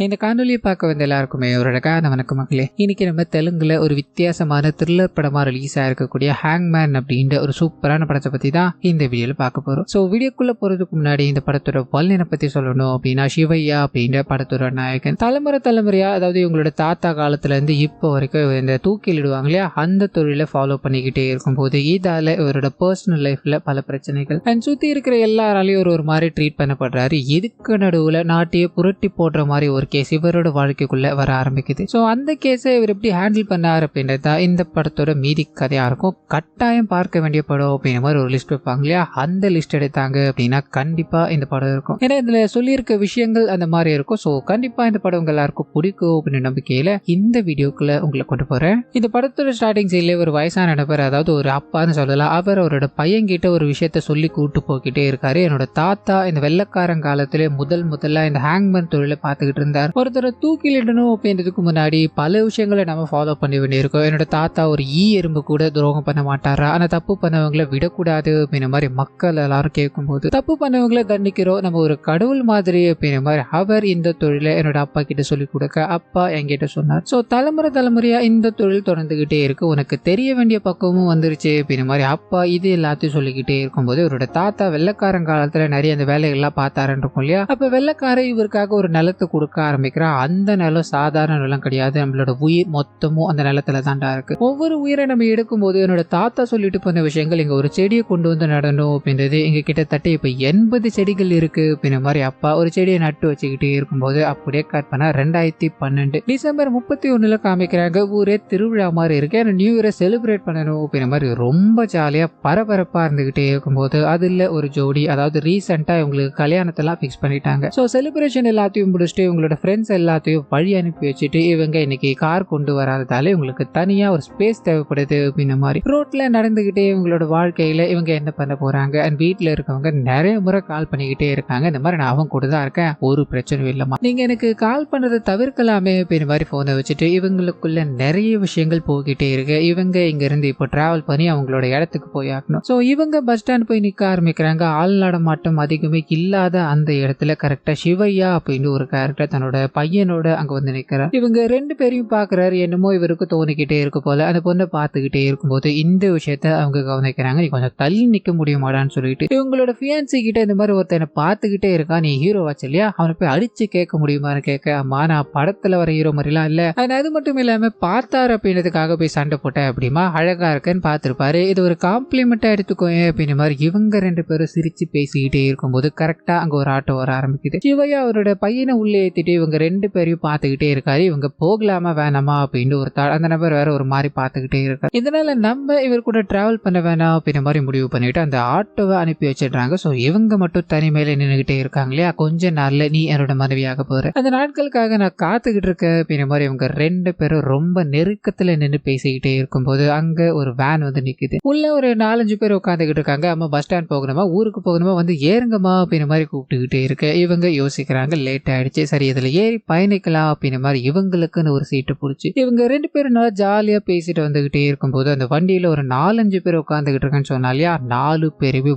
இந்த காணொலியை பார்க்க வந்த எல்லாருக்குமே ஒரு அழகான வணக்கம் மக்களே. இன்னைக்கு நம்ம தெலுங்குல ஒரு வித்தியாசமான த்ரில்லர் படமா ரிலீஸ் ஆயிருக்கக்கூடிய ஹேங்மேன் அப்படின்ற ஒரு சூப்பரான படத்தை பத்தி தான் இந்த வீடியோல பார்க்க போறோம். ஸோ வீடியோக்குள்ள போறதுக்கு முன்னாடி இந்த படத்தோட வல்லினை பத்தி சொல்லணும் அப்படின்னா, சிவையா அப்படின்ற படத்தோட நாயகன் தலைமுறையா, அதாவது இவங்களோட தாத்தா காலத்துல இருந்து இப்போ வரைக்கும் இந்த தூக்கிலிடுவாங்க இல்லையா, அந்த தொழிலை ஃபாலோ பண்ணிக்கிட்டே இருக்கும்போது இதால இவரோட பர்சனல் லைஃப்ல பல பிரச்சனைகள் அண்ட் சுத்தி இருக்கிற எல்லாராலையும் ஒரு மாதிரி ட்ரீட் பண்ணப்படுறாரு. இதுக்கு நடுவுல நாட்டையே புரட்டி போடுற மாதிரி ஒரு கேஸ் இவரோட வாழ்க்கைக்குள்ள வர ஆரம்பிக்குது. ஸோ அந்த கேஸை இவர் எப்படி ஹேண்டில் பண்ணார் அப்படின்றது தான் இந்த படத்தோட மீதி கதையா இருக்கும். கட்டாயம் பார்க்க வேண்டிய படம் அப்படின்ற மாதிரி ஒரு லிஸ்ட் வைப்பாங்க இல்லையா, அந்த லிஸ்ட் எடுத்தாங்க அப்படின்னா கண்டிப்பா இந்த படம் இருக்கும். ஏன்னா இதுல சொல்லியிருக்க விஷயங்கள் அந்த மாதிரி இருக்கும். ஸோ கண்டிப்பா இந்த படம் உங்க எல்லாருக்கும் பிடிக்கும் அப்படின்னு நம்பிக்கையில இந்த வீடியோக்குள்ள உங்களை கொண்டு போறேன். இந்த படத்தோட ஸ்டார்டிங் சைட்ல ஒரு வயசான நபர், அதாவது ஒரு அப்பான்னு சொல்லலாம், அவர் அவரோட பையன் கிட்ட ஒரு விஷயத்த சொல்லி கூட்டு போய்கிட்டே இருக்காரு. என்னோட தாத்தா இந்த வெள்ளக்காரன் காலத்திலே முதல்ல இந்த ஹேங்மேன் தொழிலை பார்த்துக்கிட்டு இருந்தார். ஒருத்தரை தூக்கிலிடணும் அப்படின்றதுக்கு முன்னாடி பல விஷயங்களை நம்ம ஃபாலோ பண்ணி வேண்டியிருக்கோம். என்னோட தாத்தா ஒரு எறும்பு கூட துரோகம் பண்ண மாட்டாரா, ஆனா தப்பு பண்ணவங்களை விடக்கூடாது அப்படின்ற மாதிரி மக்கள் எல்லாரும் கேட்கும்போது, தப்பு பண்ணவங்களை தண்டிக்கிறோம் நம்ம ஒரு கடவுள் மாதிரி அப்படின்ற மாதிரி அவர் இந்த தொழிலை என்னோட அப்பா கிட்ட சொல்லி கொடுக்க அப்பா என்கிட்ட சொன்னார். ஸோ தலைமுறையா இந்த தொழில் தொடர்ந்துகிட்டே இருக்கு, உனக்கு தெரிய வேண்டிய பக்கமும் வந்துருச்சு அப்படின்ற மாதிரி அப்பா இது எல்லாத்தையும் சொல்லிக்கிட்டே இருக்கும்போது, இவரோட தாத்தா வெள்ளக்காரன் காலத்துல நிறைய அந்த வேலைகள்லாம் பார்த்தாருன்னு இருக்கும் இல்லையா, அப்ப வெள்ளக்காரன் இவருக்காக ஒரு நிலத்தை கொடுக்க ஆரம்பிக்கிறான். அந்த நிலம் சாதாரண நிலம் கிடையாது, நம்மளோட உயிர் மொத்தமும் அந்த நிலத்துல தாண்டா இருக்கு. ஒவ்வொரு உயிரை நம்ம எடுக்கும் போது என்னோட தாத்தா சொல்லிட்டு போன விஷயங்கள், இங்க ஒரு செடியை கொண்டு வந்து நடணும் அப்படின்றது, இங்க கிட்டத்தட்ட இப்ப 80 செடிகள் இருக்கு அப்படின்ற மாதிரி அப்பா ஒரு செடியை நட்டு வச்சுக்கிட்டே இருக்கும்போது அப்படியே கட் பண்ணா 2012 டிசம்பர் 31 காமிக்கிறாங்க. ஊரே திருவிழா மாதிரி இருக்கு, நியூ இயரை செலிப்ரேட் பண்ணணும் அப்படின்ற மாதிரி ரொம்ப ஜாலியா பரபரப்பா இருந்துகிட்டே இருக்கும்போது அதுல ஒரு ஜோடி, அதாவது ரீசெண்டா இவங்களுக்கு கல்யாணத்தெல்லாம் பிக்ஸ் பண்ணிட்டாங்க. ஸோ செலிப்ரேஷன் எல்லாத்தையும் முடிச்சுட்டு இவங்களோட ஃப்ரெண்ட்ஸ் எல்லாத்தையும் வழி அனுப்பி வச்சுட்டு இவங்க இன்னைக்கு கார் கொண்டு வராததால இவங்களுக்கு தனியா ஒரு ஸ்பேஸ் தேவைப்படுது அப்படின்ற மாதிரி ரோட்ல நடந்துகிட்டே இவங்களோட வாழ்க்கையில இவங்க என்ன பண்ண போறாங்க. அண்ட் வீட்டுல இருக்கவங்க நிறைய முறை கால் பண்ணிக்கிட்டே இருக்காங்க, இந்த மாதிரி நான் அவங்க கூட தான் இருக்கேன், ஒரு பிரச்சனையும் இல்லமா, நீங்க எனக்கு கால் பண்றதை தவிர்க்கலாமே அப்படின்ற மாதிரி போனை வச்சுட்டு இவங்களுக்குள்ள நிறைய விஷயங்கள் போய்கிட்டே இருக்கு. இவங்க இங்க இருந்து இப்போ டிராவல் பண்ணி அவங்களோட இடத்துக்கு போய் ஆகணும். ஸோ இவங்க பஸ் ஸ்டாண்ட் போய் நிக்க ஆரம்பிக்கிறாங்க. ஆள் நடமாட்டம் அதிகமே இல்லாத அந்த இடத்துல கரெக்டா சிவையா அப்படின்னு ஒரு கேரக்டர் தன்னோட பையனோட அங்க வந்து நிக்கிறார். இவங்க ரெண்டு பேரையும் பாக்குறாரு, என்னமோ இவருக்கு தோணிக்கிட்டே இருக்கு போல. அந்த பொண்ணை பார்த்துக்கிட்டே இருக்கும்போது இந்த விஷயத்த அவங்க கவனிக்கிறாங்க. நீ கொஞ்சம் தள்ளி நிக்க முடியுமாடான்னு சொல்லிட்டு இவங்களோட ஃபியான்சி கிட்ட இந்த மாதிரி ஒருத்தனை பார்த்துக்கிட்டே இருக்கா, நீ ஹீரோ வாச்சு இல்லையா, அவனை போய் அடிச்சு கேட்க முடியுமான்னு கேட்க, அம்மா நான் படத்துல வர ஹீரோ மாதிரிலாம் இல்ல, அது மட்டும் இல்லாம பார்த்தாரு அப்படின்றதுக்காக போய் சண்டை போட்டேன் அப்படிமா, அழகா இருக்கேன்னு பார்த்திருப்பாரு, இது ஒரு காம்ப்ளிமெண்டா எடுத்துக்கோ அப்படின்ற மாதிரி இவங்க ரெண்டு பேரும் சிரிச்சு பேசிக்கிட்டே இருக்கும்போது கரெக்டா அங்க ஒரு ஆட்டோ வர ஆரம்பிக்குது. சிவையா அவரோட பையனை உள்ளே ஏத்திட்டு இவங்க ரெண்டு பேரையும் பார்த்துக்கிட்டே இருக்காரு. இவங்க போகலாமா வேணாமா அப்படின்னு ஒரு அந்த நபர் வேற ஒரு மாதிரி பார்த்துக்கிட்டே இருக்காரு. இதனால நம்ம இவர் கூட டிராவல் பண்ண வேணாம் அப்படின்ற மாதிரி முடிவு பண்ணிட்டு அந்த ஆட்டோவை அனுப்பி வச்சிடுறாங்க. ஸோ இவங்க மட்டும் தனிமையில நின்றுகிட்டே இருக்காங்க இல்லையா, கொஞ்ச நாள்ல நீ என்னோட மனைவியாக போற, அந்த நாட்களுக்காக நான் காத்துக்கிட்டு இருக்கேன் அப்படின்ற மாதிரி இவங்க ரெண்டு பேரும் ரொம்ப நெருக்கத்துல நின்று பேசிக்கிட்டே இருக்கும்போது அங்க ஒரு வேன் வந்து நிக்குது. உள்ள ஒரு 4-5 பேர் உட்காந்துக்கிட்டு இருக்காங்க. அம்மா பஸ் ஸ்டாண்ட் போகணுமா, ஊருக்கு போகணுமா, வந்து ஏறுங்கம்மா அப்படின்ற மாதிரி கூப்பிட்டுக்கிட்டே இருக்க இவங்க யோசிக்கிறாங்க, லேட் ஆயிடுச்சு, சரி இதுல ஏறி பயணிக்கலாம் அப்படின்ற மாதிரி இவங்களுக்குன்னு ஒரு சீட்டு பிடிச்சி இவங்க ரெண்டு பேரும் நல்லா ஜாலியா பேசிட்டு வந்துகிட்டே இருக்கும்போது அந்த வண்டியில ஒரு 4-5 பேர் உட்காந்துக்கிட்டு இருக்கேன்னு சொன்னாலியா, 4 பேருமே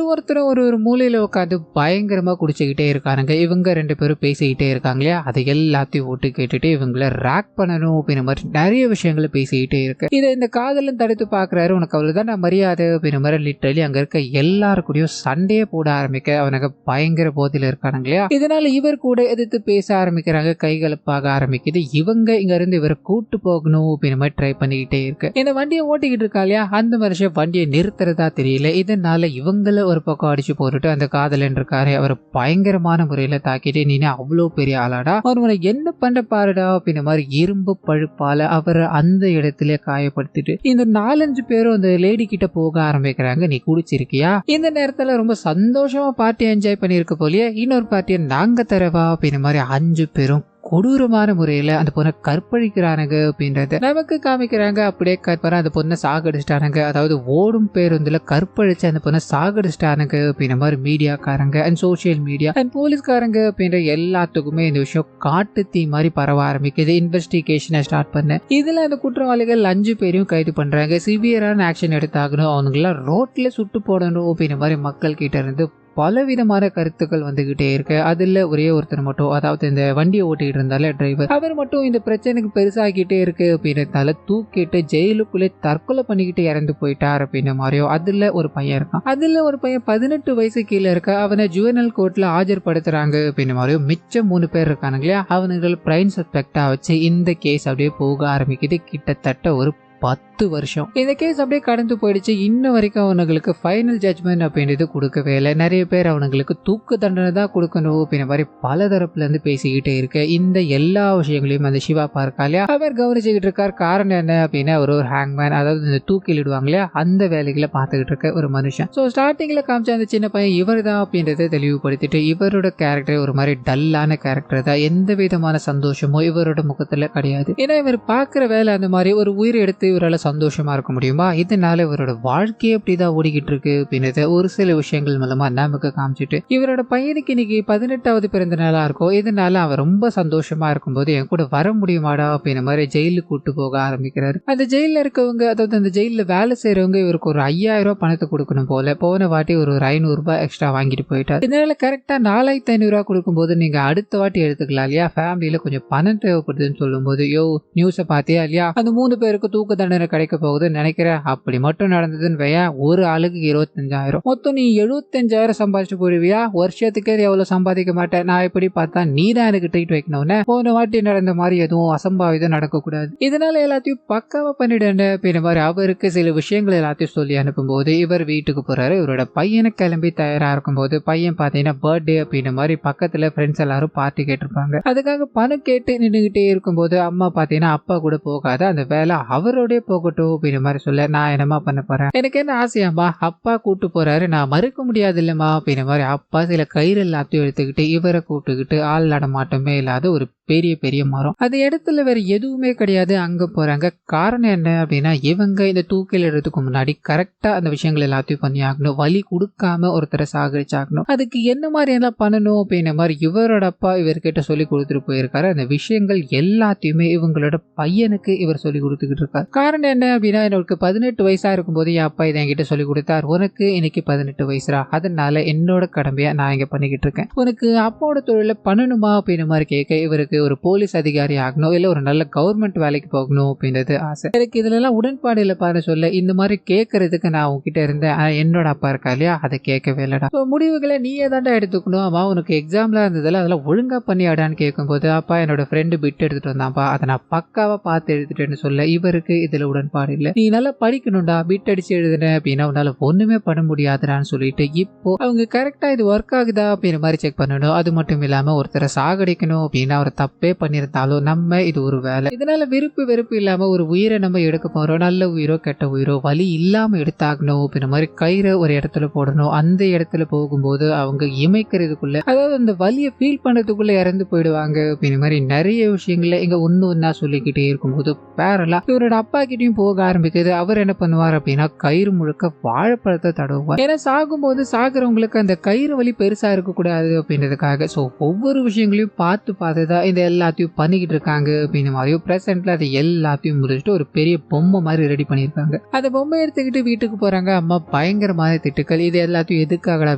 ஒருத்தரும் ஒரு மூலையில உட்காந்து பயங்கரமா குடிச்சுக்கிட்டே இருக்கானுங்க. இவங்க ரெண்டு பேரும் பேசிக்கிட்டே இருக்காங்க இல்லையா, அதை எல்லாத்தையும் ஓட்டு கேட்டுட்டு இவங்கள ரேக் பண்ணணும் அப்படின்ற மாதிரி நிறைய விஷயங்களை பேசிக்கிட்டே இருக்கு. இதை இந்த காதலன் தடுத்து பாக்குறாரு, உனக்கு அவ்வளவுதான் நான் மரியாதை அப்படின்ற மாதிரி லிட்டரலி அங்க இருக்க எல்லாருக்கூடயும் சண்டையே போட ஆரம்பிக்க அவனுக்கு பயங்கர போதில இருக்கானுங்க இல்லையா. இதனால இவர் கூட எதிர்த்து பேச ஆரம்பிக்கிறாங்க, கைகலப்பாக ஆரம்பிக்குது. இவங்க இங்க இருந்து இவரை கூட்டு போகணும் அப்படின்ற மாதிரி ட்ரை பண்ணிக்கிட்டே இருக்கு. இந்த வண்டியை ஓட்டிக்கிட்டு இருக்கா இல்லையா, அந்த மனுஷன் வண்டியை நிறுத்துறதா தெரியல. இதனால இவங்கள ஒரு பக்கம் அடிச்சு போட்டுட்டு அந்த காதலன் இருக்காரு, அவர் பயங்கரமான முறையில தாக்கிட்டு, நீ அவ்வளவு பெரிய ஆளாடா, அவர் உனக்கு என்ன பண்ண பாருடா அப்படின்ற மாதிரி இரும்பு பழுப்பால அவரை அந்த இடத்துல காயப்படுத்திட்டு இந்த 4-5 பேரும் அந்த லேடி கிட்ட போக ஆரம்பிக்கிறாங்க. நீ குடிச்சிருக்கியா, இந்த நேரத்துல ரொம்ப சந்தோஷமா பார்ட்டி என்ஜாய் பண்ணிருக்க போலியே, இன்னொரு பார்ட்டியை நாங்க தரவா அப்படின்ற மாதிரி 5 பேரும் கொடூரமான முறையில அந்த பொண்ணை கற்பழிக்கிறானுங்க அப்படின்றத நமக்கு காமிக்கிறாங்க. அப்படியே கற்பற அந்த பொண்ணை சாகடிச்சிட்டானுங்க, அதாவது ஓடும் பேருந்துல கற்பழிச்சு அந்த பொண்ணை சாகடிச்சிட்டானுங்க அப்படின்ற மாதிரி மீடியாக்காரங்க அண்ட் சோசியல் மீடியா அண்ட் போலீஸ்காரங்க அப்படின்ற எல்லாத்துக்குமே இந்த விஷயம் காட்டு தீ மாதிரி பரவ ஆரம்பிக்குது. இன்வெஸ்டிகேஷனை ஸ்டார்ட் பண்ண இதுல அந்த குற்றவாளிகள் 5 பேரையும் கைது பண்றாங்க. சிவியரான ஆக்ஷன் எடுத்தாகணும், அவனுங்களாம் ரோட்ல சுட்டு போடணும் அப்படின்ற மாதிரி மக்கள் கிட்ட இருந்து பலவிதமான கருத்துக்கள் வந்துகிட்டே இருக்கு. அதுல ஒரே ஒருத்தர் மட்டும், அதாவது இந்த வண்டியை ஓட்டிட்டு இருந்தால டிரைவர், அவர் மட்டும் இந்த பிரச்சனைக்கு பெருசாகிட்டே இருக்கு அப்படின்றதால தூக்கிட்டு ஜெயிலுக்குள்ளே தற்கொலை பண்ணிக்கிட்டு இறந்து போயிட்டார் அப்படின்ற மாதிரியோ. அதுல ஒரு பையன் இருக்கான், அதுல ஒரு பையன் 18 வயசு கீழே இருக்க, அவனை ஜுவனல் கோர்ட்ல ஆஜர்படுத்துறாங்க அப்படின்ற மாதிரியோ. மிச்சம் 3 பேர் இருக்கானுங்க இல்லையா, அவனுங்கள் பிரைம் சஸ்பெக்டா வச்சு இந்த கேஸ் அப்படியே போக ஆரம்பிக்குது. கிட்டத்தட்ட ஒரு 10 வருஷம் இந்த கேஸ் அப்படியே கடந்து போயிடுச்சு. இன்ன வரைக்கும் அவனுங்களுக்கு ஃபைனல் ஜட்ஜ்மெண்ட் அப்படின்றது கொடுக்கவே இல்லை. நிறைய பேர் அவனுங்களுக்கு தூக்கு தண்டனை தான் கொடுக்கணும் அப்படின்ற மாதிரி பல தரப்புல இருந்து பேசிக்கிட்டே இருக்கு. இந்த எல்லா விஷயங்களையும் அந்த சிவா பார்க்காலையா அவர் கவனிச்சுக்கிட்டு இருக்கார். காரணம் என்ன அப்படின்னா, ஒரு ஹேங்மேன், அதாவது இந்த தூக்கிலிடுவாங்க இல்லையா, அந்த வேலைகளை பார்த்துக்கிட்டு இருக்க ஒரு மனுஷன். ஸோ ஸ்டார்டிங்ல காமிச்ச அந்த சின்ன பையன் இவர் தான் அப்படின்றத தெளிவுபடுத்திட்டு, இவரோட கேரக்டர் ஒரு மாதிரி டல்லான கேரக்டர் தான். எந்த விதமான சந்தோஷமோ இவரோட முகத்துல கிடையாது. ஏன்னா இவர் பார்க்குற வேலை அந்த மாதிரி ஒரு உயிர் எடுத்து இவரால் சந்தோஷமா இருக்க முடியுமா? இதனால இவரோட வாழ்க்கையே அப்படிதான் ஓடிக்கிட்டு இருக்கு அப்படின்றத ஒரு சில விஷயங்கள் மூலமா நமக்கு காமிச்சிட்டு, இவரோட பையனுக்கு இன்னைக்கு 18வது பிறந்த நாளா இருக்கும். இதனால அவர் ரொம்ப சந்தோஷமா இருக்கும்போது என் கூட வர முடியுமாடா அப்படின்ற மாதிரி ஜெயிலுக்கு கூட்டு போக ஆரம்பிக்கிறாரு. அந்த ஜெயில இருக்கவங்க, அதாவது அந்த ஜெயில வேலை செய்யறவங்க இவருக்கு ஒரு 5000 ரூபாய் பணத்தை கொடுக்கணும் போல. போன வாட்டி ஒரு 500 ரூபாய் எக்ஸ்ட்ரா வாங்கிட்டு போயிட்டார். இதனால கரெக்டா 4500 ரூபாய் கொடுக்கும்போது, நீங்க அடுத்த வாட்டி எடுத்துக்கலாம் இல்லையா, ஃபேமிலியில கொஞ்சம் பணம் தேவைப்படுதுன்னு சொல்லும்போது, யோ நியூஸை பார்த்தியா இல்லையா, அந்த 3 பேருக்கு தூக்கு தண்டனை கிடைக்க போகுதுன்னு நினைக்கிறேன். அப்படி மட்டும் நடந்ததுன்னு வையா, ஒரு ஆளுக்கு 25,000, மொத்தம் நீ 75,000 சம்பாதிச்சு போடுவியா? வருஷத்துக்கே எவ்வளவு சம்பாதிக்க மாட்டேன். நான் எப்படி பார்த்தா நீ தான் எனக்கு ட்ரீட் வைக்கணும்னு. போன வாட்டி நடந்த மாதிரி எதுவும் அசம்பாவிதம் நடக்கக்கூடாது. இதனால எல்லாத்தையும் பக்காவா பண்ணிடுங்க அப்படின்ற மாதிரி அவருக்கு சில விஷயங்கள் எல்லாத்தையும் சொல்லி அனுப்பும்போது இவர் வீட்டுக்கு போறாரு. இவரோட பையனை கிளம்பி தயாரா இருக்கும்போது, பையன் பார்த்தீங்கன்னா பர்த்டே அப்படின்ற மாதிரி பக்கத்துல ஃப்ரெண்ட்ஸ் எல்லாரும் பார்ட்டி கேட்டிருப்பாங்க. அதுக்காக பணம் கேட்டு நின்றுகிட்டே இருக்கும்போது அம்மா பார்த்தீங்கன்னா, அப்பா கூட போகாத, அந்த வேலை அவரோட போகட்டும் அப்படின்ற மாதிரி சொல்ல, நான் என்னமா பண்ண போறேன், எனக்கு என்ன ஆசையாமா, அப்பா கூட்டு போறாரு, நான் மறுக்க முடியாது இல்லம்மா அப்படின்ற மாதிரி அப்பா சில கயிறு எல்லாத்தையும் எடுத்துக்கிட்டு இவரை கூட்டுக்கிட்டு ஆள் நடமாட்டமே இல்லாத ஒரு பெரிய பெரிய மரம், அது இடத்துல வேற எதுவுமே கிடையாது, அங்க போறாங்க. காரணம் என்ன அப்படின்னா, இவங்க இந்த தூக்கில் எடுறதுக்கு முன்னாடி கரெக்டா அந்த விஷயங்கள் எல்லாத்தையும் பண்ணி ஆகணும். வலி கொடுக்காம ஒருத்தரை சாகடிச்சாகணும். அதுக்கு என்ன மாதிரி எல்லாம் பண்ணணும் அப்படின்ற மாதிரி இவரோட அப்பா இவர்கிட்ட சொல்லி கொடுத்துட்டு போயிருக்காரு. அந்த விஷயங்கள் எல்லாத்தையுமே இவங்களோட பையனுக்கு இவர் சொல்லி கொடுத்துக்கிட்டு இருக்காரு. காரணம் என்ன அப்படின்னா, எனக்கு 18 வயசா இருக்கும்போது என் அப்பா இதை என்கிட்ட சொல்லி கொடுத்தார். உனக்கு இன்னைக்கு 18 வயசுரா, அதனால என்னோட கடமையை நான் இங்க பண்ணிக்கிட்டு இருக்கேன். உனக்கு அப்பாவோட தொழில பண்ணணுமா அப்படின்ற மாதிரி கேட்க, இவருக்கு ஒரு போலீஸ் அதிகாரி ஆகணும், இல்ல ஒரு நல்ல கவர்மெண்ட் வேலைக்கு போகணும் அப்படின்றது ஆசை. எனக்கு இதுல எல்லாம் உடன்பாடு இல்ல பாரு சொல்ல, இந்த மாதிரி கேட்கறதுக்கு நான் உங்ககிட்ட இருந்தேன். என்னோட அப்பா இருக்கா இல்லையா, அதை கேட்கவே இல்லடா. முடிவுகளை நீயே தாண்டா எடுத்துக்கணும். அவன் உனக்கு எக்ஸாம்ல இருந்ததுல அதெல்லாம் ஒழுங்கா பண்ணி ஆடான்னு கேட்கும்போது, அப்பா என்னோட ஃப்ரெண்டு பிட் எடுத்துட்டு வந்தான்ப்பா, அதை நான் பக்காவா பார்த்து எடுத்துட்டேன்னு சொல்ல, இவருக்கு இதுல உடன்பாடு இல்ல. நீ நல்லா படிக்கணும்டா, பிட் அடிச்சு எழுதுன அப்படின்னா உன்னால ஒண்ணுமே பண்ண முடியாதுடான்னு சொல்லிட்டு, இப்போ அவங்க கரெக்டா இது ஒர்க் ஆகுதா அப்படின்ற மாதிரி செக் பண்ணணும். அது மட்டும் இல்லாம ஒருத்தரை சாகடிக்கணும் அப்படின்னா அவர் தப்பே பண்ணியிருந்தாலும் நம்ம இது ஒரு வேலை. இதனால விருப்பு வெறுப்பு இல்லாம ஒரு உயிரை நம்ம எடுக்க போறோம். நல்ல உயிரோ கெட்ட உயிரோ வலி இல்லாம எடுத்தாகணும் அப்படின்ற மாதிரி கயிறை ஒரு இடத்துல போடணும். அந்த இடத்துல போகும்போது அவங்க இமைக்கிறதுக்குள்ள, அதாவது அந்த வலியை ஃபீல் பண்றதுக்குள்ள இறந்து போயிடுவாங்க அப்படின்ற மாதிரி நிறைய விஷயங்கள இங்க ஒன்னு ஒன்னா சொல்லிக்கிட்டே இருக்கும்போது பேரலா இவரோட அப்பா கிட்டையும் போக ஆரம்பிக்குது. அவர் என்ன பண்ணுவார் அப்படின்னா, கயிறு முழுக்க வாழைப்பழத்தை தடவுவார். ஏன்னா சாகும்போது சாகுறவங்களுக்கு அந்த கயிறு வலி பெருசா இருக்கக்கூடாது அப்படின்றதுக்காக. ஸோ ஒவ்வொரு விஷயங்களையும் பார்த்து பார்த்துதான் இந்த எல்லாத்தையும் பண்ணிக்கிட்டு இருக்காங்க அப்படின்ற மாதிரியும். பிரசன்ட்ல அதை எல்லாத்தையும் முடிச்சுட்டு ஒரு பெரிய பொம்மை மாதிரி ரெடி பண்ணியிருக்காங்க. அந்த பொம்மை எடுத்துக்கிட்டு வீட்டுக்கு போறாங்க. அம்மா பயங்கரமான திட்டுக்கள், இது எல்லாத்தையும் எதுக்காகடா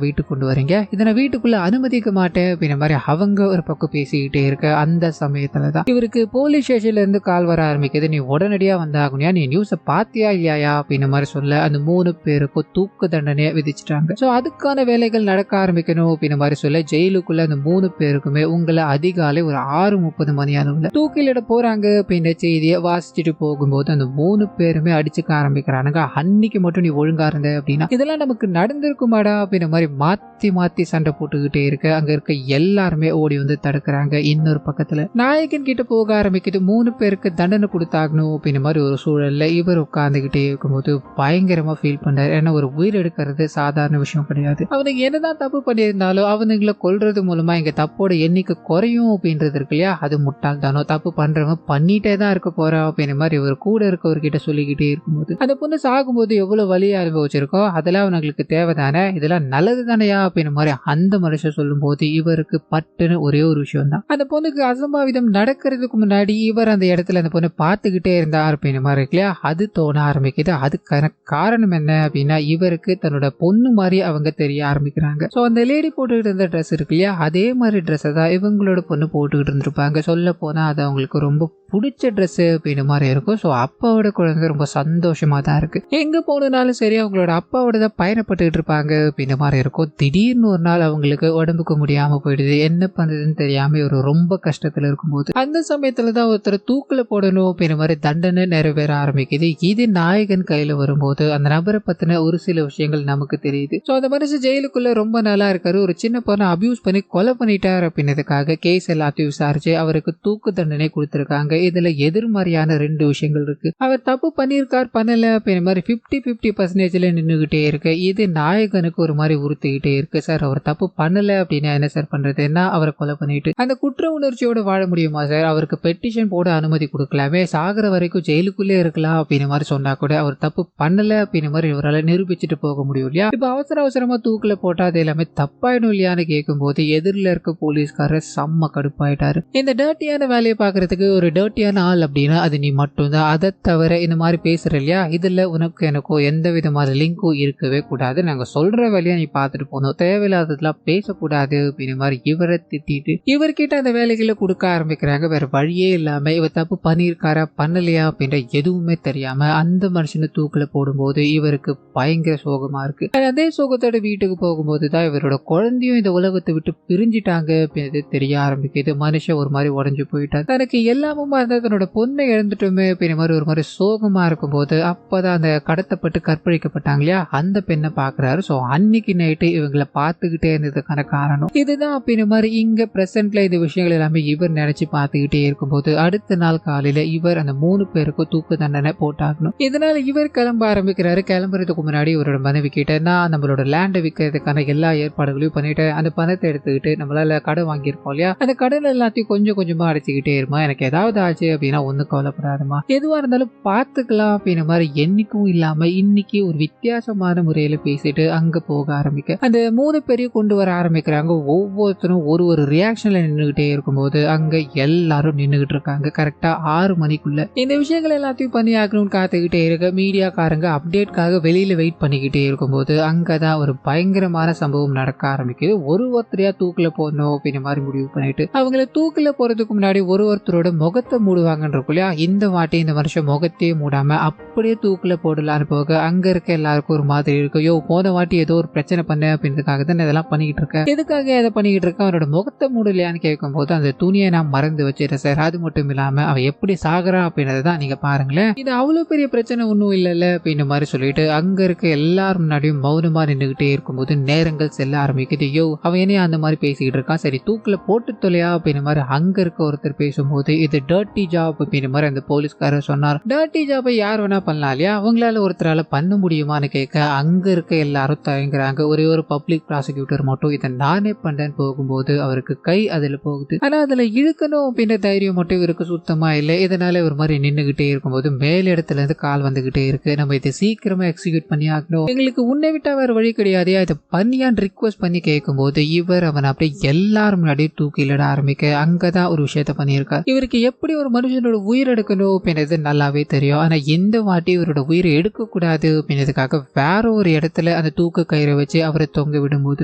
வீட்டுக்கு கொண்டு வரீங்க, இதை நான் வீட்டுக்குள்ள அனுமதிக்க மாட்டேன் அப்படின்ற மாதிரி அவங்க ஒரு பக்கம் பேசிக்கிட்டே இருக்க, அந்த சமயத்துலதான் இவருக்கு போலீஸ் ஸ்டேஷன்ல இருந்து கால் வர ஆரம்பிக்குது. நீ உடனடியா வந்தாகணுயா, நீ நியூஸை பாத்தியா இல்லையா அப்படின்ற மாதிரி சொல்ல, அந்த 3 பேருக்கும் தூக்கு தண்டனையை விதிச்சிட்டாங்க. ஸோ அதுக்கான வேலைகள் நடக்க ஆரம்பிக்கணும் அப்படின்ற மாதிரி சொல்ல, ஜெயிலுக்குள்ள அந்த 3 பேருக்குமே உங்களை அதிகாலை ஒரு 6:30 மணி அளவுல தூக்கிலிட போறாங்க அப்படின்ற செய்தியை வாசிச்சுட்டு போகும்போது அந்த 3 பேருமே அடிச்சுக்க ஆரம்பிக்கிறானுங்க. அன்னைக்கு மட்டும் நீ ஒழுங்கா இருந்த அப்படின்னா இதெல்லாம் நமக்கு நடந்திருக்குமாடா அப்படின்ற மாதிரி மாத்தி மாத்தி சண்டை போட்டுக்கிட்டே இருக்க, அங்க இருக்க எல்லாருமே ஓடி வந்து தடுக்கிறாங்க. இன்னொரு பக்கத்துல நாயகன் கிட்ட போக ஆரம்பிக்குது. 3 பேருக்கு தண்டனை கொடுத்தாகணும் அப்படின்ற மாதிரி ஒரு சூழல்ல இவர் உட்கார்ந்துகிட்டே இருக்கும்போது பயங்கரமா ஃபீல் பண்றாரு. ஏன்னா ஒரு உயிர் எடுக்கிறது சாதாரண விஷயம் கிடையாது. அவனுக்கு என்னதான் தப்பு பண்ணியிருந்தாலும் அவனுங்களை கொல்றது மூலமா இங்க தப்போட எண்ணிக்கை குறையும் அப்படின்றது இருக்குல்ல. இருக்கு இல்லையா, அது முட்டாள் தானோ, தப்பு பண்றவன் பண்ணிட்டே தான் இருக்க போறா அப்படின்ற மாதிரி இவர் கூட இருக்கவர்கிட்ட சொல்லிக்கிட்டே இருக்கும்போது அந்த பொண்ணு சாகும்போது எவ்வளவு வலி அனுபவிச்சிருக்கோ அதெல்லாம் அவங்களுக்கு தேவைதானே, இதெல்லாம் நல்லது தானையா அப்படின்ற மாதிரி அந்த மனுஷன் சொல்லும் போது இவருக்கு பட்டுன்னு ஒரே ஒரு விஷயம் தான், அந்த பொண்ணுக்கு அசம்பாவிதம் நடக்கிறதுக்கு முன்னாடி இவர் அந்த இடத்துல அந்த பொண்ணை பார்த்துக்கிட்டே இருந்தார் அப்படின்ற மாதிரி இருக்கு இல்லையா, அது தோண ஆரம்பிக்குது. அதுக்கான காரணம் என்ன அப்படின்னா இவருக்கு தன்னோட பொண்ணு மாதிரி அவங்க தெரிய ஆரம்பிக்கிறாங்க. ஸோ அந்த லேடி போட்டுக்கிட்டு இருந்த ட்ரெஸ் இருக்கு இல்லையா, அதே மாதிரி ட்ரெஸ்ஸை தான் இவங்களோட பொண்ணு போட்டுக்கிட்டு இருந்திருப்பாங்க. சொல்ல போனா அது அவங்களுக்கு ரொம்ப பிடிச்ச ட்ரெஸ் அப்படின்ற மாதிரி இருக்கும். ஸோ அப்பாவோட குழந்தை ரொம்ப சந்தோஷமா தான் இருக்கு. எங்க போனாலும் சரி அவங்களோட அப்பாவோட தான் பயணப்பட்டுக்கிட்டு இருப்பாங்க அப்படின்ற மாதிரி இருக்கும். திடீர்னு ஒரு நாள் அவங்களுக்கு உடம்புக்கு முடியாம போயிடுது. என்ன பண்றதுன்னு தெரியாம ஒரு ரொம்ப கஷ்டத்துல இருக்கும்போது அந்த சமயத்துல தான் ஒருத்தர் தூக்குல போடணும் அப்படின்ற மாதிரி தண்டனை நிறைவேற ஆரம்பிக்குது. இது நாயகன் கையில வரும்போது அந்த நபரை பத்தின ஒரு சில விஷயங்கள் நமக்கு தெரியுது. ஸோ அந்த மனுஷன் ஜெயிலுக்குள்ள ரொம்ப நல்லா இருக்காரு. ஒரு சின்ன பொண்ணை அபியூஸ் பண்ணி கொலை பண்ணிட்டார் அப்படின்றதுக்காக கேஸ் எல்லாத்தையும் விசாரிச்சு அவருக்கு தூக்கு தண்டனை கொடுத்திருக்காங்க. இதுல எதிர்மறையான 2 விஷயங்கள் இருக்கு. அவர் தப்பு பண்ணியிருக்கார் பண்ணல அப்படின்ற மாதிரி 50-50% நின்றுகிட்டே இருக்கு. இது நாயகனுக்கு ஒரு மாதிரி உறுத்திக்கிட்டே இருக்கு. சார் அவர் தப்பு பண்ணல அப்படின்னா என்ன சார் பண்றதுன்னா அவரை கொலை பண்ணிட்டு அந்த குற்ற உணர்ச்சியோட வாழ முடியுமா சார், அவருக்கு பெட்டிஷன் போட அனுமதி கொடுக்கலாமே, சாகிற வரைக்கும் ஜெயிலுக்குள்ளே இருக்கலாம் அப்படின்ற மாதிரி சொன்னா கூட அவர் தப்பு பண்ணல அப்படின்ற மாதிரி இவரால் நிரூபிச்சுட்டு போக முடியும் இல்லையா. இப்ப அவசரமா தூக்குல போட்டா அது எல்லாமே தப்பாயிடும் இல்லையான்னு கேட்கும் போது எதிரில் இருக்க போலீஸ்காரர் செம்ம கடுப்பாயிட்டாரு. இந்த டர்ட்டியான வேலையை பாக்குறதுக்கு ஒரு டர்ட்டியான ஆள் அப்படின்னா அது நீ மட்டும்தான், அதை தவிர இந்த மாதிரி பேசுற இல்லையா, இதுல உனக்கு எனக்கும் எந்த விதமான லிங்கும் இருக்கவே கூடாது, நாங்க சொல்ற வேலையை நீ பார்த்துட்டு போகணும், தேவையில்லாததெல்லாம் பேசக்கூடாது அப்படின்ற மாதிரி இவரை திட்டிட்டு இவர்கிட்ட அந்த வேலைகளை கொடுக்க ஆரம்பிக்கிறாங்க. வேற வழியே இல்லாம இவர் தப்பு பண்ணியிருக்காரா பண்ணலையா அப்படின்ற எதுவுமே தெரியாம அந்த மனுஷனை தூக்குல போடும்போது இவருக்கு பயங்கர சோகமா இருக்கு. அதே சோகத்தோட வீட்டுக்கு போகும்போது தான் இவரோட குழந்தையும் இந்த உலகத்தை விட்டு பிரிஞ்சிட்டாங்க அப்படின்றது தெரிய ஆரம்பிக்குது. மனுஷன் ஒரு மாதிரி உடஞ்சு போயிட்டார். தனக்கு எல்லாமுமா இருந்தா தன்னோட பொண்ணை இழந்துட்டோமே அப்படின்ற மாதிரி ஒரு மாதிரி சோகமா இருக்கும்போது அப்பதான் அந்த கடத்தப்பட்டு கற்பழிக்கப்பட்டாங்க இல்லையா அந்த பெண்ணை பாக்குறாரு. ஸோ அன்னைக்கு நைட்டு இவங்களை பார்த்துக்கிட்டே இருந்ததுக்கான காரணம் இதுதான் அப்படின்ற மாதிரி இங்க பிரசன்ட்ல இந்த விஷயங்கள் எல்லாமே இவர் நினைச்சு பார்த்துக்கிட்டே இருக்கும்போது அடுத்த நாள் காலையில இவர் அந்த 3 பேருக்கும் தூக்கு தண்டனை போட்டாகணும். இதனால இவர் கிளம்ப ஆரம்பிக்கிறாரு. கிளம்புறதுக்கு முன்னாடி இவரோட மனைவி கிட்ட நான் நம்மளோட லேண்டை விற்கிறதுக்கான எல்லா ஏற்பாடுகளையும் பண்ணிட்டு அந்த பணத்தை எடுத்துக்கிட்டு நம்மளால கடன் வாங்கியிருக்கோம் இல்லையா, அந்த கடன் எல்லாத்தையும் கொஞ்சம் கொஞ்சமா அடைச்சிக்கிட்டே இருமா, எனக்கு ஏதாவது ஆச்சு அப்படின்னா ஒன்னும் கவலைப்படாதுமா, எதுவா இருந்தாலும் பார்த்துக்கலாம் அப்படின்ற மாதிரி என்னைக்கும் இல்லாம இன்னைக்கு ஒரு வித்தியாசமான முறையில பேசிட்டு அங்க போக ஆரம்பிக்க அந்த 3 பேரையும் கொண்டு வர ஆரம்பிக்கிறாங்க. ஒவ்வொருத்தரும் ஒரு ரியாக்ஷன்ல நின்றுகிட்டே இருக்கும்போது அங்க எல்லாரும் நின்றுகிட்டு இருக்காங்க. கரெக்டா 6 மணிக்குள்ள இந்த விஷயங்கள் எல்லாத்தையும் பண்ணி ஆகணும்னு காத்துக்கிட்டே இருக்க மீடியாக்காரங்க அப்டேட்காக வெளியில வெயிட் பண்ணிக்கிட்டே இருக்கும்போது அங்கதான் ஒரு பயங்கரமான சம்பவம் நடக்க ஆரம்பிக்குது. ஒருத்தரையா தூக்குல போடணும் அப்படின்ற மாதிரி முடிவு பண்ணிட்டு அவங்கள தூக்குல போறதுக்கு முன்னாடி ஒருத்தரோட முகத்தை மூடுவாங்கன்னு இருக்கும் இல்லையா, இந்த வாட்டி இந்த வருஷம் முகத்தையே மூடாம அப்படியே தூக்குல போடலான்னு போக அங்க இருக்க எல்லாருக்கும் ஒரு மாதிரி இருக்கு. யோ போன வாட்டி ஏதோ ஒரு பிரச்சனை பண்ண அப்படின்றதுக்காக தான் இதெல்லாம் பண்ணிக்கிட்டு இருக்கேன், எதுக்காக இதை பண்ணிக்கிட்டு இருக்கேன், அவனோட முகத்தை மூடலையான்னு கேட்கும் போது அந்த துணியை நான் மறந்து வச்சிருக்கேன் சார், அது மட்டும் இல்லாம அவன் எப்படி சாகுறா அப்படின்றதான் நீங்க பாருங்களேன், இது அவ்வளவு பெரிய பிரச்சனை ஒன்றும் இல்லைல்ல அப்படின்ற மாதிரி சொல்லிட்டு அங்க இருக்க எல்லாரும் முன்னாடியும் மௌனமா நின்றுகிட்டே இருக்கும்போது நேரங்கள் செல்ல ஆரம்பிக்குது. யோ அவன் என்ன அந்த மாதிரி பேசிக்கிட்டு இருக்கான், சரி தூக்குல போட்டு தொலையா அப்படின்ற மாதிரி அங்க இருக்க ஒருத்தர் பேசும்போது இது டர்ட்டி ஜாப் அப்படின்ற மாதிரி அந்த போலீஸ்காரர் சொன்னார். டர்ட்டி ஜாபை யார் வேணா பண்ணலாம் இல்லையா, அவங்களால ஒருத்தரால பண்ண முடியுமான்னு கேட்க அங்க இருக்க எல்லாரும் தயங்குறாங்க. ஒரே ஒரு பப்ளிக் ப்ராசிக்யூட்டர் மட்டும் இதை நானே பண்றேன்னு போகும்போது அவருக்கு கை அதுல போகுது. ஆனா அதுல இழுக்கணும் அப்படின்ற தைரியம் மட்டும் இவருக்கு சுத்தமா இல்லை. இதனால ஒரு மாதிரி நின்றுகிட்டே இருக்கும்போது மேல் இடத்துல இருந்து கால் வந்துகிட்டே இருக்கு, நம்ம இதை சீக்கிரமா எக்ஸிக்யூட் பண்ணி ஆகணும், எங்களுக்கு உன்னை விட்டா வேற வழி கிடையாது, இதை பண்ணியான்னு ரிக்வஸ்ட் பண்ணி கேட்கும்போது இவர் அவன் அப்படியே எல்லாரும் முன்னாடி தூக்கிலிட ஆரம்பிக்க அங்கதான் ஒரு விஷயத்த பண்ணியிருக்கார். இவருக்கு எப்படி ஒரு மனுஷனோட உயிர் எடுக்கணும் அப்படின்றது நல்லாவே தெரியும். ஆனா இந்த வாட்டி இவரோட உயிரை எடுக்க கூடாது அப்படின்றதுக்காக வேற ஒரு இடத்துல அந்த தூக்கு கயிறை வச்சு அவரை தொங்க விடும்போது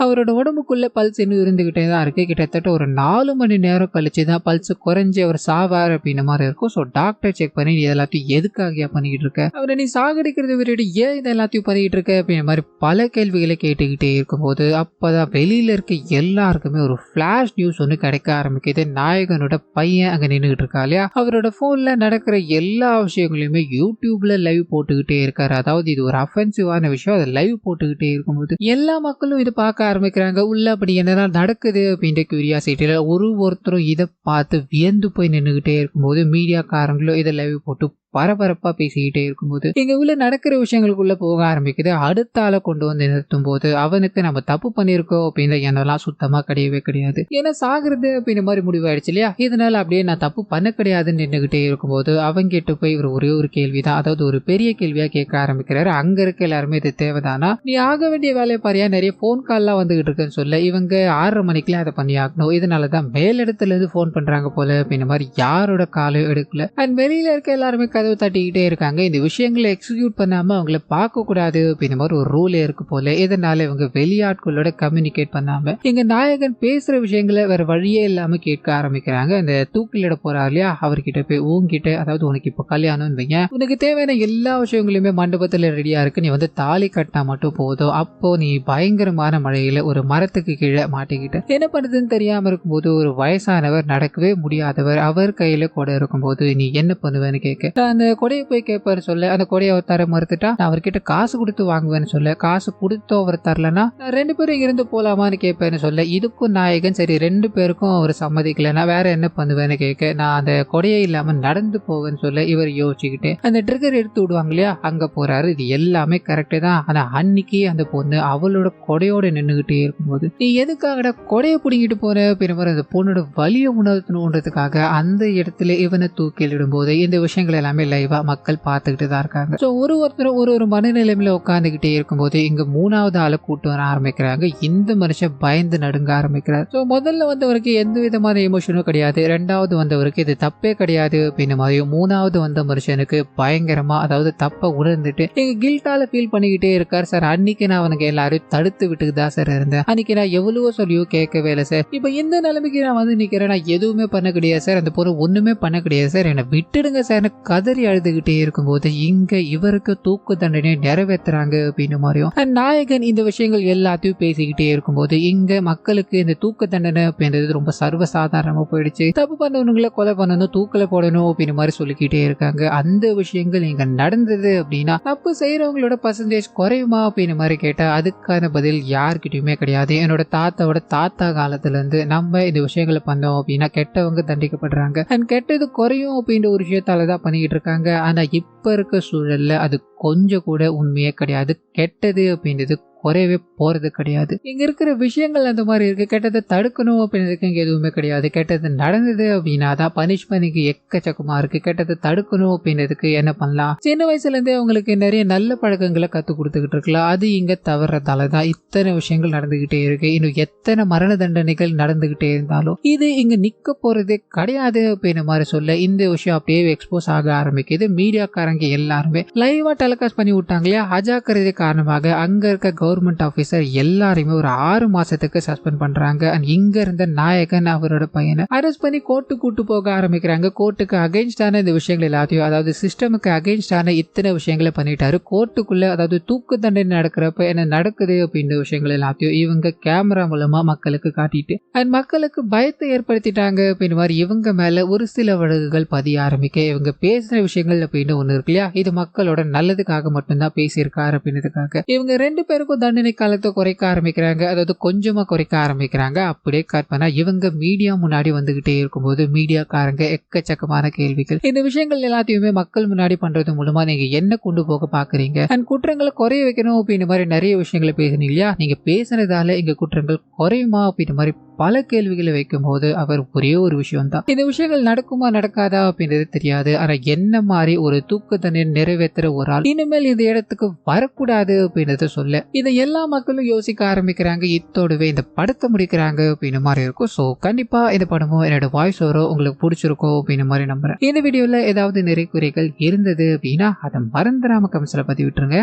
அவரோட உடம்புக்குள்ள பல்ஸ் இன்னும் இருந்துகிட்டே தான் இருக்கு. கிட்டத்தட்ட ஒரு 4 மணி நேரம் கழிச்சுதான் பல்ஸ் குறைஞ்சு அவர் சாவார் அப்படின்ற மாதிரி இருக்கும். ஸோ டாக்டர் செக் பண்ணி எல்லாத்தையும் எதுக்காக பண்ணிக்கிட்டு இருக்க, அவரை நீ சாகடிக்கிறது விட்டுட்டு ஏன் இதை எல்லாத்தையும் பண்ணிக்கிட்டு இருக்க அப்படின்ற மாதிரி பல கேள்விகளை கேட்டுக்கிட்டே இருக்கும்போது அப்பதான் வெளியில இருக்க எல்லாருக்குமே ஒரு ஃபிளாஷ் நியூஸ் ஒன்று கிடைக்க ஆரம்பிக்குது. நாயகனோட பையன் அங்க நின்றுகிட்டு இருக்கா இல்லையா, அவரோட போன்ல நடக்கிற எல்லா விஷயங்களையுமே யூடியூப்ல லைவ் போட்டுக்கிட்டே இருக்காரு. அதாவது இது ஒரு அஃபென்சிவான விஷயம், அதை லைவ் போட்டுக்கிட்டே இருக்கும்போது எல்லா மக்களும் இதை பார்க்க ஆரம்பிக்கிறாங்க. உள்ள அப்படி என்னதான் நடக்குது அப்படின்ற கியூரியாசிட்டியில ஒருத்தரும் இதை பார்த்து வியந்து போய் நின்றுகிட்டே இருக்கும்போது மீடியாக்காரங்களும் இதை லைவ் போட்டு பரபரப்பா பேசிக்கிட்டே இருக்கும்போது இங்க உள்ள நடக்கிற விஷயங்களுக்குள்ள போக ஆரம்பிக்குது. அடுத்த ஆளை கொண்டு வந்து நிறுத்தும் போது அவனுக்கு நம்ம தப்பு பண்ணிருக்கோம் அப்படின்ற எண்ணம்லாம் சுத்தமா கிடையவே கிடையாது. ஏன்னா சாகுறது அப்படின்ற மாதிரி முடிவாயிடுச்சு இல்லையா? இதனால அப்படியே நான் தப்பு பண்ண கிடையாதுன்னு நின்றுகிட்டே இருக்கும்போது அவங்கிட்ட போய் இவர் ஒரே ஒரு கேள்விதான், அதாவது ஒரு பெரிய கேள்வியா கேட்க ஆரம்பிக்கிறாரு. அங்க இருக்க எல்லாருமே இது தேவைதானா, நீ ஆக வேண்டிய வேலையை பாரியா, நிறைய போன் கால்லாம் வந்துகிட்டு இருக்குன்னு சொல்ல இவங்க 6:30 மணிக்கெல்லாம் அதை பண்ணி ஆகணும், இதனாலதான் மேலிடத்துல இருந்து போன் பண்றாங்க போல அப்படின்ற மாதிரி யாரோட காலையும் எடுக்கல. அண்ட் வெளியில இருக்க எல்லாருமே கதவு தட்டிக்கிட்டே இருக்காங்க. இந்த விஷயங்களை எக்ஸிக்யூட் பண்ணாம அவங்கள பார்க்க கூடாது அப்படின்ற மாதிரி ஒரு ரூலே இருக்கு போல. இதனால இவங்க வெளியாட்களோட கம்யூனிகேட் பண்ணாம எங்க நாயகன் பேசுற விஷயங்களை வேற வழியே இல்லாம கேட்க ஆரம்பிக்கிறாங்க. அந்த தூக்கிலிட போறாரு இல்லையா, அவர்கிட்ட போய் உன்கிட்ட, அதாவது உனக்கு இப்ப கல்யாணம்னு வைங்க, உனக்கு தேவையான எல்லா விஷயங்களுமே மண்டபத்துல ரெடியா இருக்கு, நீ வந்து தாலி கட்டினா மட்டும் போதும், அப்போ நீ பயங்கரமான மழையில ஒரு மரத்துக்கு கீழே மாட்டிக்கிட்ட, என்ன பண்ணுதுன்னு தெரியாம இருக்கும்போது ஒரு வயசானவர், நடக்கவே முடியாதவர், அவர் கையில கொடை இருக்கும்போது நீ என்ன பண்ணுவேன்னு கேட்க, அந்த கொடையை போய் கேட்பாரு சொல்ல, அந்த கொடையை அவர் தர மறுத்துட்டா நான் அவர்கிட்ட காசு கொடுத்து வாங்குவேன்னு சொல்ல, காசு கொடுத்தோ அவர் தரலன்னா நான் 2 பேரும் இங்கிருந்து போலாமான்னு கேட்பேன்னு சொல்ல, இதுக்கும் நாயகன் சரி 2 பேருக்கும் அவர் சம்மதிக்கல, நான் வேற என்ன பண்ணுவேன்னு கேட்க, நான் அந்த கொடையை இல்லாம நடந்து போவேன்னு சொல்ல இவர் யோசிச்சுக்கிட்டு அந்த ட்ரிகர் எடுத்து விடுவாங்க இல்லையா, அங்க போறாரு. இது எல்லாமே கரெக்டே தான். ஆனா அன்னைக்கு அந்த பொண்ணு அவளோட கொடையோட நின்றுகிட்டே இருக்கும்போது நீ எதுக்காக கொடையை பிடிங்கிட்டு போற அப்படின்ற அந்த பொண்ணோட வலியை உணர்த்தணுன்றதுக்காக அந்த இடத்துல இவனை தூக்கிலிடும் போது இந்த விஷயங்கள் எல்லாமே லைவா மக்கள் பார்த்துக்கிட்டு தான் இருக்காங்க. ஸோ ஒருத்தரும் ஒரு மனநிலைமையில உட்காந்துக்கிட்டே இருக்கும்போது இங்க 3வது ஆளை கூட்டு வர ஆரம்பிக்கிறாங்க. இந்த மனுஷன் பயந்து நடுங்க ஆரம்பிக்கிறார். ஸோ முதல்ல வந்தவருக்கு எந்த விதமான எமோஷனும் கிடையாது, 2வது வந்தவருக்கு இது தப்பே கிடையாது அப்படின்ற மாதிரியும், 3வது வந்த மனுஷனுக்கு பயங்கரமா, அதாவது தப்ப உணர்ந்துட்டு எங்க கில்ட்டால ஃபீல் பண்ணிக்கிட்டே இருக்கார். சார் அன்னைக்கு நான் அவனுக்கு எல்லாரும் தடுத்து விட்டுக்கு தான் சார் இருந்தேன், அன்னைக்கு நான் எவ்வளவோ சொல்லியோ கேட்கவே இல்லை சார், இப்ப இந்த நிலைமைக்கு நான் வந்து நிக்கிறேன், நான் எதுவுமே பண்ண கிடையாது சார், அந்த பொருள் ஒண்ணுமே பண்ண கிடையாது சார், என்னை விட்டுடுங்க சார் கதறி அழுதுகிட்டே இருக்கும்போது இங்க இவருக்கு தூக்கு தண்டனை நிறைவேற்றுறாங்க அப்படின்னு மாதிரியும் நாயகன் இந்த விஷயங்கள் எல்லாத்தையும் பேசிக்கிட்டே இருக்கும்போது இங்க மக்களுக்கு இந்த தூக்கு தண்டனை அப்படின்றது ரொம்ப சர்வசாதாரணமா போயிடுச்சு. தப்பு பண்ணவனுங்களை கொலை பண்ணணும், தூக்கில போடணும் அப்படின்னு மாதிரி சொல்லிக்கிட்டே இருக்காங்க. அந்த விஷயங்கள் இங்க நடந்தது அப்படின்னா தப்பு செய்யறவங்களோட பர்சன்டேஜ் குறையுமா அப்படின்னு மாதிரி கேட்டா அதுக்கான பதில் யார்கிட்டயுமே கிடையாது. என்னோட தாத்தாவோட தாத்தா காலத்துல இருந்து நம்ம இந்த விஷயங்களை பண்ணோம் அப்படின்னா கெட்டவங்க தண்டிக்கப்படுறாங்க அண்ட் கெட்டது குறையும் அப்படின்ற ஒரு விஷயத்தாலதான் பண்ணிக்கிட்டு இருக்காங்க. ஆனா இப்ப இருக்க சூழல்ல அது கொஞ்சம் கூட உண்மையே கிடையாது. கெட்டது அப்படின்றது குறையவே போறது கிடையாது. இங்க இருக்கிற விஷயங்கள் அந்த மாதிரி இருக்கு. கெட்டதை தடுக்கணும் அப்படின்றதுக்கு இங்க எதுவுமே கிடையாது. கெட்டது நடந்தது அப்படின்னா தான் பனிஷ்மெண்ட் எக்கச்சக்கமா இருக்கு. கெட்டதை தடுக்கணும் அப்படின்றதுக்கு என்ன பண்ணலாம், சின்ன வயசுல இருந்தே அவங்களுக்கு நிறைய நல்ல பழக்கங்களை கத்து கொடுத்துக்கிட்டு இருக்கலாம். அது இங்க தவறதாலதான் இத்தனை விஷயங்கள் நடந்துகிட்டே இருக்கு. இன்னும் எத்தனை மரண தண்டனைகள் நடந்துகிட்டே இருந்தாலும் இது இங்க நிக்க போறதே கிடையாது அப்படின்னு மாதிரி சொல்ல இந்த விஷயம் அப்படியே எக்ஸ்போஸ் ஆக ஆரம்பிக்குது. மீடியாக்காரங்க எல்லாருமே லைவா டெலிகாஸ்ட் பண்ணி விட்டாங்க இல்லையா, அஜாக்கிரதை காரணமாக அங்க இருக்க கவர்மெண்ட் ஆபீசர் எல்லாரையுமே ஒரு 6 மாசத்துக்கு சஸ்பெண்ட் பண்றாங்க. அண்ட் இங்க இருந்த நாயகன் அவரோட பையனை அரெஸ்ட் பண்ணி கோர்ட்டு கூட்டு போக ஆரம்பிக்கிறாங்க. கோர்ட்டுக்கு அகைன்ஸ்டான இந்த விஷயங்கள் எல்லாத்தையும், அதாவது சிஸ்டமுக்கு அகைன்ஸ்டான இத்தனை விஷயங்களை பண்ணிட்டாரு. கோர்ட்டுக்குள்ள, அதாவது தூக்கு தண்டனை நடக்கிறப்ப என்ன நடக்குது அப்படின்ற விஷயங்கள் எல்லாத்தையும் இவங்க கேமரா மூலமா மக்களுக்கு காட்டிட்டு அண்ட் மக்களுக்கு பயத்தை ஏற்படுத்திட்டாங்க அப்படின்னு மாதிரி இவங்க மேல ஒரு சில வழக்குகள் பதிய ஆரம்பிக்க இவங்க பேசுற விஷயங்கள் அப்படின்னு ஒண்ணு இருக்கு இல்லையா, இது மக்களோட நல்லதுக்காக மட்டும்தான் பேசியிருக்காரு அப்படின்றதுக்காக இவங்க 2 பேருக்கும் தண்டனை காலத்தை குறைக்க ஆரம்பிக்கிறாங்க. அதாவது கொஞ்சமா குறைக்க ஆரம்பிக்கிறாங்க. அப்படியே கற்பனா இவங்க மீடியா முன்னாடி வந்துகிட்டே இருக்கும்போது மீடியாக்காரங்க எக்கச்சக்கமான கேள்விகள், இந்த விஷயங்கள் எல்லாத்தையுமே மக்கள் முன்னாடி பண்றது மூலமா நீங்க என்ன கொண்டு போக பாக்குறீங்க அண்ட் குற்றங்களை குறைய வைக்கணும் அப்படின்ற மாதிரி நிறைய விஷயங்களை பேசுனீங்க இல்லையா, நீங்க பேசுனதால இங்க குற்றங்கள் குறையுமா அப்படின்ற மாதிரி பல கேள்விகளை வைக்கும் போது அவர் ஒரே ஒரு விஷயம் தான், இந்த விஷயங்கள் நடக்குமா நடக்காதா அப்படின்றது தெரியாது, ஆனா என்ன மாதிரி ஒரு தூக்கு தண்டனை நிறைவேற்றுற ஒரு ஆள் இனிமேல் இந்த இடத்துக்கு வரக்கூடாது அப்படின்றத சொல்ல இதை எல்லா மக்களும் யோசிக்க ஆரம்பிக்கிறாங்க. இத்தோடவே இந்த படத்தை முடிக்கிறாங்க அப்படின்னு மாதிரி இருக்கும். ஸோ கண்டிப்பா இந்த படமும் என்னோட வாய்ஸ் ஓவரோ உங்களுக்கு பிடிச்சிருக்கும் அப்படின்னு மாதிரி நம்புறேன். இந்த வீடியோல ஏதாவது நிறைய குறைகள் இருந்தது அப்படின்னா அதை மறந்துடாம கமெண்ட்ஸ்ல பதிவிட்டுருங்க.